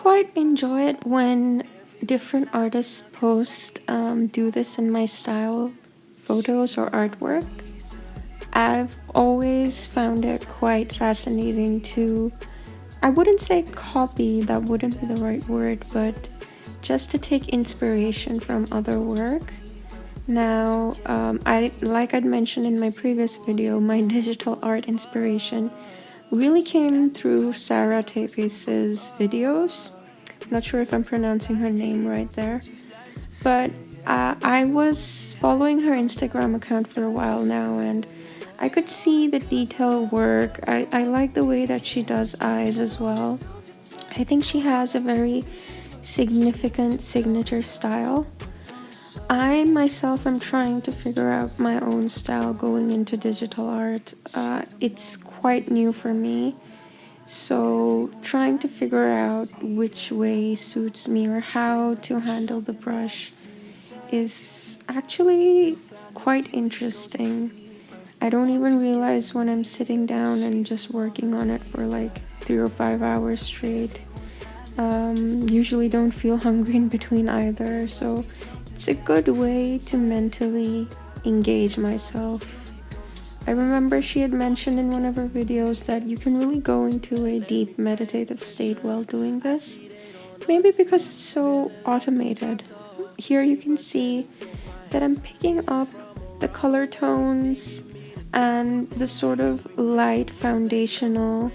quite enjoy it when different artists post do this in my style photos or artwork. I've always found it quite fascinating to, I wouldn't say copy, that wouldn't be the right word, but just to take inspiration from other work. Now, like I'd mentioned in my previous video, my digital art inspiration really came through Sarah Tepe's videos. Not sure if I'm pronouncing her name right there, but I was following her Instagram account for a while now, and I could see the detail work. I like the way that she does eyes as well. I think she has a very significant signature style. I myself am trying to figure out my own style going into digital art. It's quite new for me, so trying to figure out which way suits me or how to handle the brush is actually quite interesting. I don't even realize when I'm sitting down and just working on it for like 3 or 5 hours straight. Usually don't feel hungry in between either, so it's a good way to mentally engage myself. I remember she had mentioned in one of her videos that you can really go into a deep meditative state while doing this. Maybe because it's so automated. Here you can see that I'm picking up the color tones and the sort of light foundational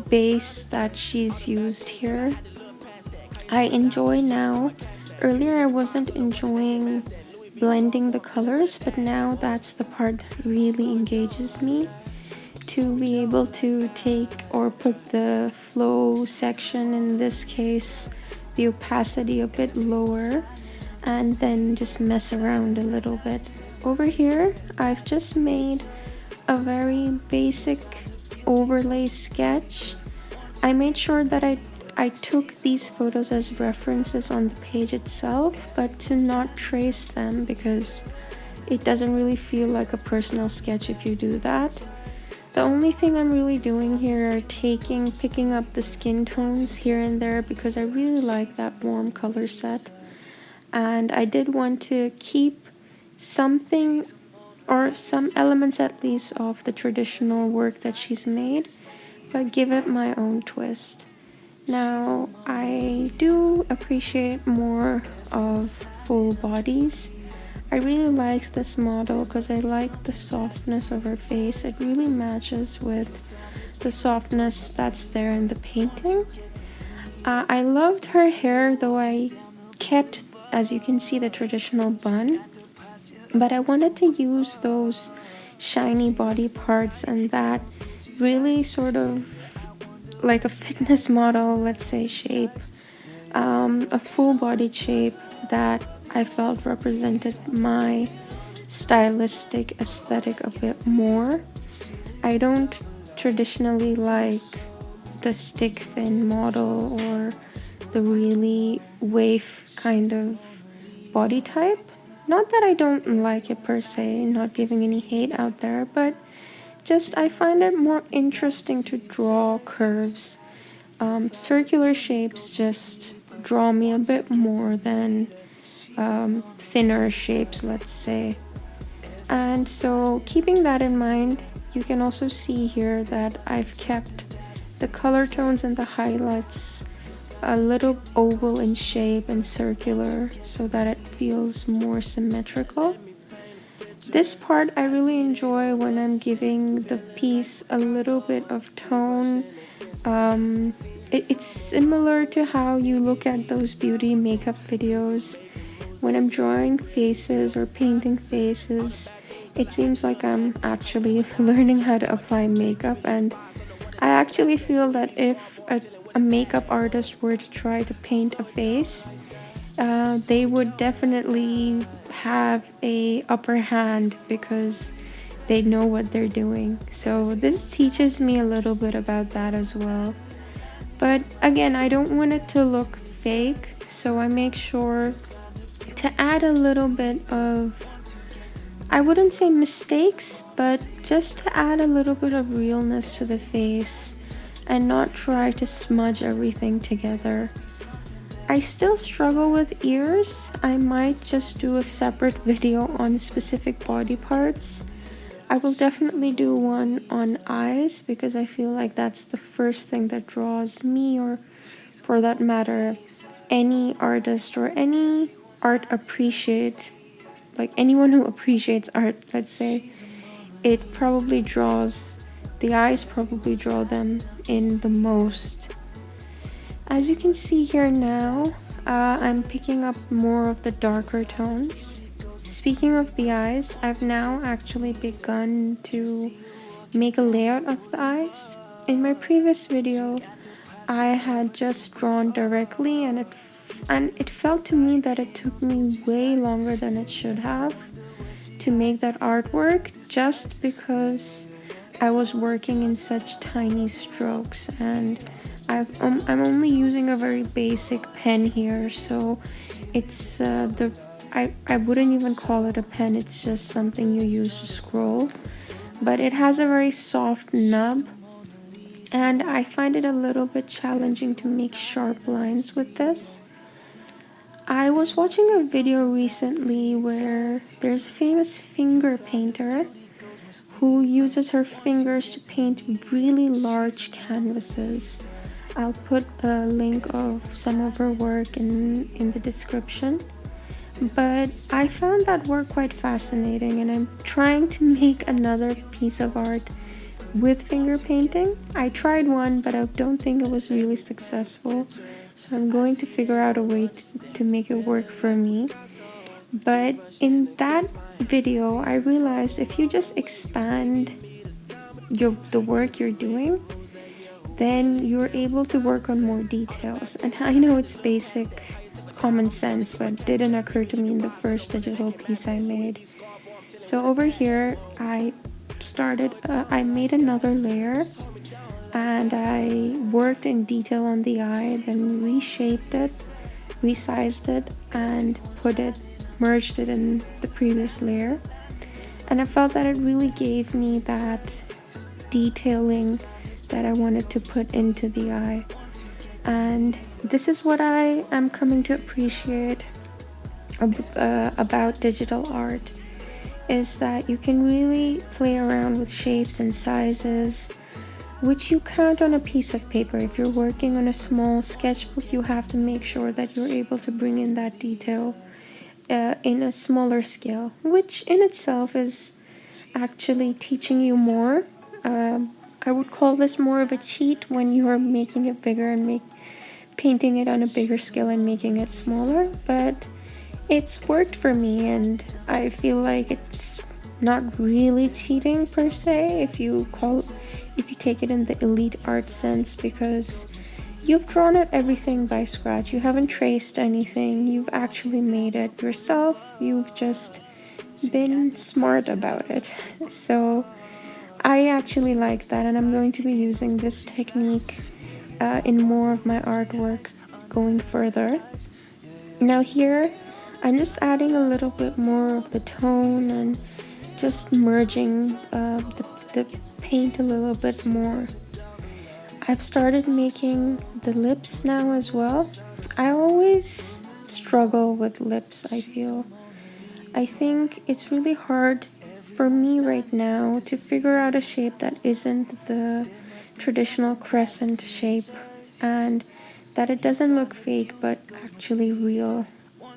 base that she's used here. I enjoy now. Earlier I wasn't enjoying blending the colors, but now that's the part that really engages me, to be able to take or put the flow section, in this case the opacity a bit lower, and then just mess around a little bit. Over here I've just made a very basic overlay sketch. I made sure that I took these photos as references on the page itself, but to not trace them because it doesn't really feel like a personal sketch if you do that. The only thing I'm really doing here are picking up the skin tones here and there because I really like that warm color set. And I did want to keep something or some elements at least of the traditional work that she's made, but give it my own twist. Now, I do appreciate more of full bodies. I really liked this model because I like the softness of her face. It really matches with the softness that's there in the painting. I loved her hair, though I kept, as you can see, the traditional bun. But I wanted to use those shiny body parts and that really sort of like a fitness model, let's say, shape, a full-bodied shape that I felt represented my stylistic aesthetic a bit more. I don't traditionally like the stick thin model or the really wave kind of body type. Not that I don't like it per se, not giving any hate out there, but just I find it more interesting to draw curves. Circular shapes just draw me a bit more than thinner shapes, let's say. And so keeping that in mind, you can also see here that I've kept the color tones and the highlights a little oval in shape and circular so that it feels more symmetrical. This part I really enjoy when I'm giving the piece a little bit of tone. It's similar to how you look at those beauty makeup videos. When I'm drawing faces or painting faces, it seems like I'm actually learning how to apply makeup, and I actually feel that if a makeup artist were to try to paint a face, they would definitely have a upper hand because they know what they're doing. So this teaches me a little bit about that as well. But again, I don't want it to look fake, so I make sure to add a little bit of, I wouldn't say mistakes, but just to add a little bit of realness to the face and not try to smudge everything together. I still struggle with ears. I might just do a separate video on specific body parts. I will definitely do one on eyes because I feel like that's the first thing that draws me, or for that matter, any artist or any art appreciate, like anyone who appreciates art, let's say, it probably draws, the eyes probably draw them in the most. As you can see here now, I'm picking up more of the darker tones. Speaking of the eyes, I've now actually begun to make a layout of the eyes. In my previous video, I had just drawn directly, and it felt to me that it took me way longer than it should have to make that artwork, just because I was working in such tiny strokes, and I'm only using a very basic pen here, so it's I wouldn't even call it a pen, it's just something you use to scroll, but it has a very soft nub, and I find it a little bit challenging to make sharp lines with this. I was watching a video recently where there's a famous finger painter who uses her fingers to paint really large canvases. I'll put a link of some of her work in the description. But I found that work quite fascinating, and I'm trying to make another piece of art with finger painting. I tried one, but I don't think it was really successful. So I'm going to figure out a way to make it work for me. But in that video, I realized if you just expand the work you're doing, then you're able to work on more details. And I know it's basic common sense, but it didn't occur to me in the first digital piece I made. So over here, I made another layer, and I worked in detail on the eye, then reshaped it, resized it, and merged it in the previous layer. And I felt that it really gave me that detailing that I wanted to put into the eye. And this is what I am coming to appreciate about digital art, is that you can really play around with shapes and sizes, which you can't on a piece of paper. If you're working on a small sketchbook, you have to make sure that you're able to bring in that detail in a smaller scale, which in itself is actually teaching you more. I would call this more of a cheat when you are making it bigger and painting it on a bigger scale and making it smaller, but it's worked for me, and I feel like it's not really cheating per se if you take it in the elite art sense, because you've drawn out everything by scratch. You haven't traced anything, you've actually made it yourself, you've just been smart about it. So I actually like that, and I'm going to be using this technique in more of my artwork going further. Now here, I'm just adding a little bit more of the tone and just merging the paint a little bit more. I've started making the lips now as well. I always struggle with lips, I feel. I think it's really hard for me right now to figure out a shape that isn't the traditional crescent shape, and that it doesn't look fake but actually real.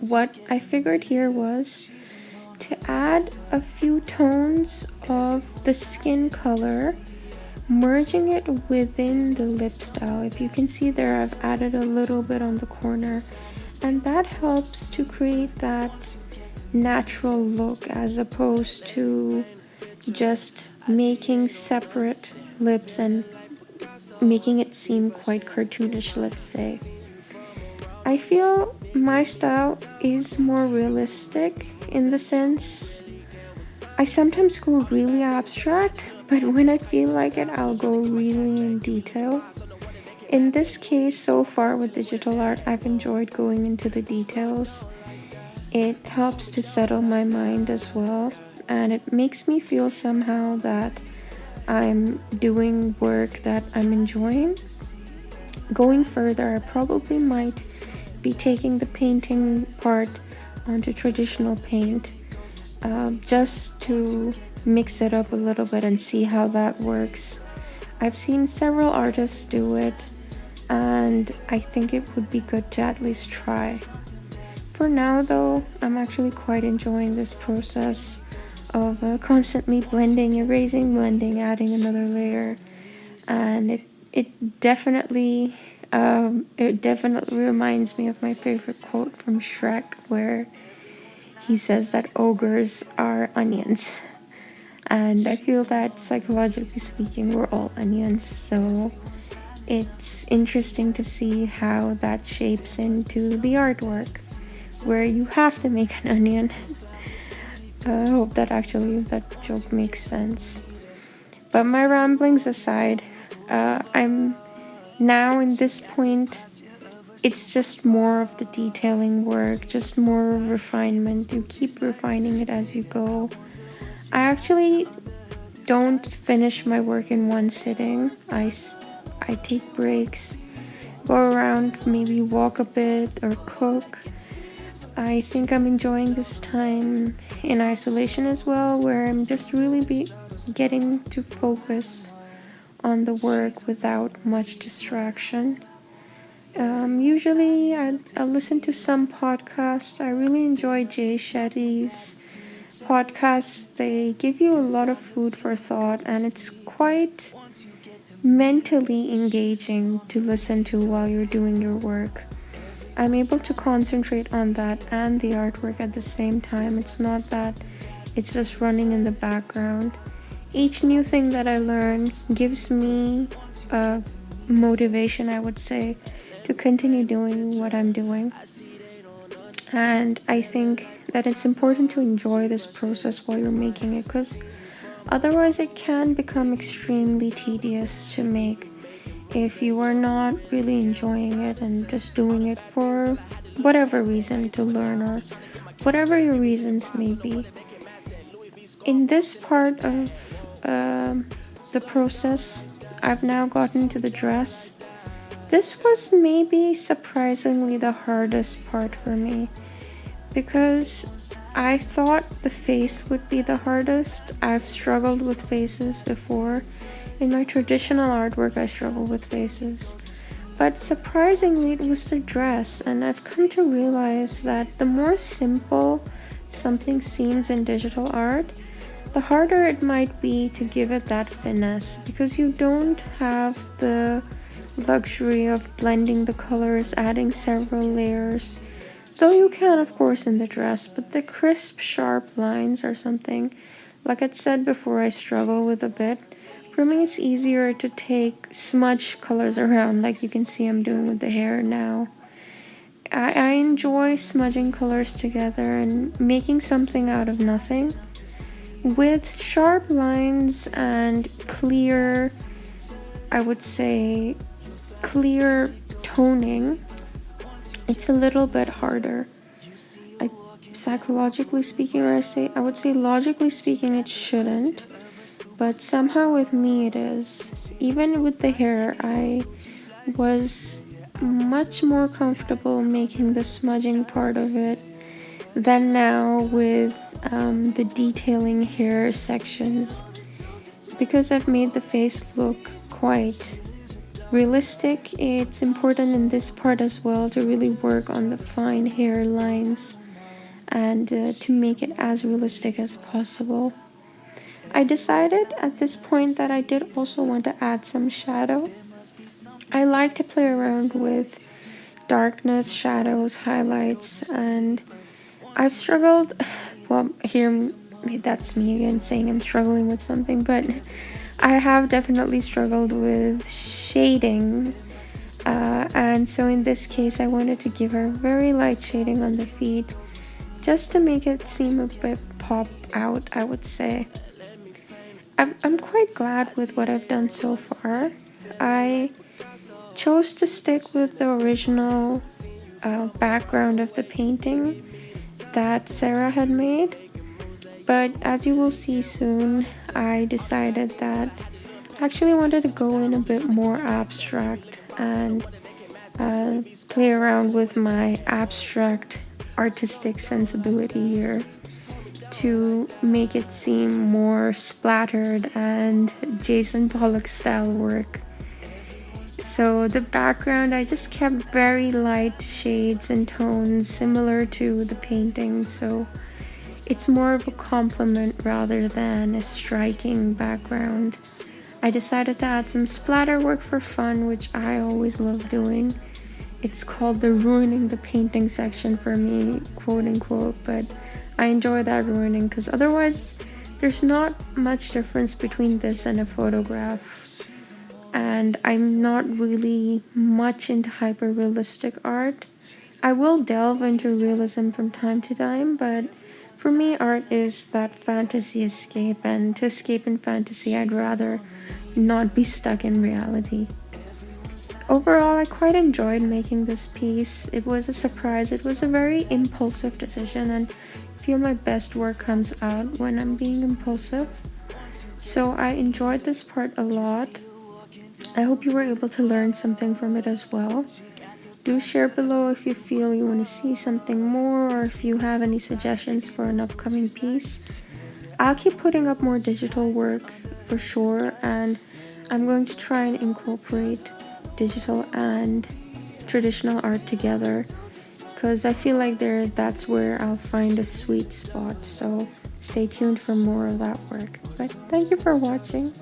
What I figured here was to add a few tones of the skin color, merging it within the lip style. If you can see there, I've added a little bit on the corner, and that helps to create that natural look as opposed to just making separate lips and making it seem quite cartoonish, let's say. I feel my style is more realistic in the sense I sometimes go really abstract, but when I feel like it, I'll go really in detail. In this case, so far with digital art, I've enjoyed going into the details. It helps to settle my mind as well, and it makes me feel somehow that I'm doing work that I'm enjoying. Going further, I probably might be taking the painting part onto traditional paint, just to mix it up a little bit and see how that works. I've seen several artists do it, and I think it would be good to at least try. For now, though, I'm actually quite enjoying this process of constantly blending, erasing, blending, adding another layer, and it definitely reminds me of my favorite quote from Shrek, where he says that ogres are onions. And I feel that psychologically speaking, we're all onions. So it's interesting to see how that shapes into the artwork, where you have to make an onion. I hope that joke makes sense. But my ramblings aside, I'm now in this point, it's just more of the detailing work, just more refinement. You keep refining it as you go. I actually don't finish my work in one sitting. I take breaks, go around, maybe walk a bit or cook. I think I'm enjoying this time in isolation as well, where I'm just really getting to focus on the work without much distraction. Usually I listen to some podcasts. I really enjoy Jay Shetty's podcasts. They give you a lot of food for thought, and it's quite mentally engaging to listen to while you're doing your work. I'm able to concentrate on that and the artwork at the same time. It's not that it's just running in the background. Each new thing that I learn gives me a motivation, I would say, to continue doing what I'm doing. And I think that it's important to enjoy this process while you're making it, because otherwise it can become extremely tedious to make if you are not really enjoying it and just doing it for whatever reason, to learn or whatever your reasons may be. In this part of the process, I've now gotten to the dress. This was maybe surprisingly the hardest part for me, because I thought the face would be the hardest. I've struggled with faces before. In my traditional artwork, I struggle with faces. But surprisingly, it was the dress, and I've come to realize that the more simple something seems in digital art, the harder it might be to give it that finesse, because you don't have the luxury of blending the colors, adding several layers. Though you can, of course, in the dress, but the crisp, sharp lines are something, like I said before, I struggle with a bit. For me, it's easier to take smudge colors around, like you can see I'm doing with the hair now. I enjoy smudging colors together and making something out of nothing. With sharp lines and clear, I would say, clear toning, it's a little bit harder. Psychologically speaking, I would say logically speaking, it shouldn't. But somehow with me it is. Even with the hair, I was much more comfortable making the smudging part of it than now with the detailing hair sections, because I've made the face look quite realistic. It's important in this part as well to really work on the fine hair lines and to make it as realistic as possible. I decided at this point that I did also want to add some shadow. I like to play around with darkness, shadows, highlights, and I've struggled. Well, here, that's me again saying I'm struggling with something, but I have definitely struggled with shading. And so in this case, I wanted to give her very light shading on the feet, just to make it seem a bit pop out, I would say. I'm quite glad with what I've done so far. I chose to stick with the original background of the painting that Sarah had made, but as you will see soon, I decided that I actually wanted to go in a bit more abstract and play around with my abstract artistic sensibility here to make it seem more splattered and Jason Pollock style work. So the background, I just kept very light shades and tones similar to the painting, so it's more of a complement rather than a striking background. I decided to add some splatter work for fun, which I always love doing. It's called the ruining the painting section for me, quote unquote, but I enjoy that ruining because otherwise there's not much difference between this and a photograph. And I'm not really much into hyper realistic art. I will delve into realism from time to time, but for me, art is that fantasy escape, and to escape in fantasy, I'd rather not be stuck in reality. Overall, I quite enjoyed making this piece. It was a surprise, it was a very impulsive decision, and I feel my best work comes out when I'm being impulsive. So I enjoyed this part a lot. I hope you were able to learn something from it as well. Do share below if you feel you want to see something more or if you have any suggestions for an upcoming piece. I'll keep putting up more digital work for sure, and I'm going to try and incorporate digital and traditional art together because I feel like that's where I'll find a sweet spot. So stay tuned for more of that work. But thank you for watching.